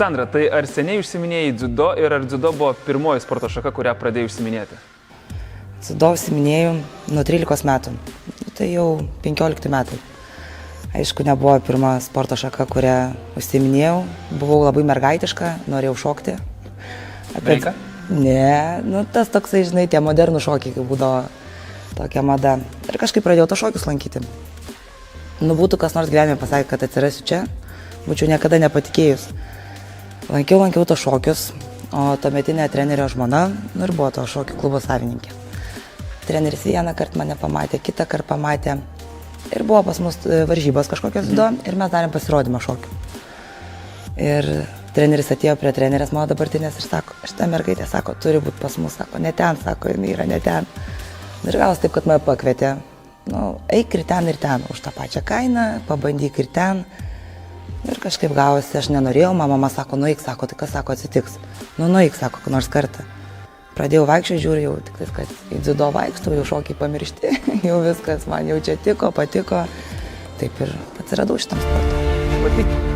Sandra, tai ar seniai užsiminėjai dziudo ir ar dziudo buvo pirmoji sporto šaka, kurią pradėjai užsiminėti? Dziudo užsiminėjau nuo 13 metų. Tai jau 15 metai. Aišku, nebuvo pirma sporto šaka, kurią užsiminėjau. Buvau labai mergaitiška, norėjau šokti. Breiką? Ne, tas toksai, žinai, tie modernų šokiai, kai būdavo tokia mada. Ir kažkaip pradėjau to šokius lankyti. Būtų kas nors gyvenime pasakė, kad atsirasiu čia, būčiau niekada nepatikėjus. Lankiau to šokius, o tuometinė trenerio žmona, ir buvo to šokių klubo savininkė. Treneris vieną kartą mane pamatė, kitą kartą pamatė. Ir buvo pas mus varžybos kažkokios dziudo ir mes darėm pasirodymą šokių. Ir treneris atėjo prie trenerės mano dabartinės ir sako, šitą mergaitę, sako, turi būti pas mus, sako, ne ten, sako, jinai yra ne ten. Ir gavos taip, kad mane pakvietė, eik ir ten, už tą pačią kainą, pabandyk ir ten. Ir kažkaip gavosi, aš nenorėjau, mama sako, nueik, sako, tai kas, sako, atsitiks. Nueik, sako, nors kartą. Pradėjau vaikščioti, žiūriu jau tik tai, kad į dziudo vaikštau, jau šokiai pamiršti, jau viskas man jau čia patiko. Taip ir atsiradau šitam sportui.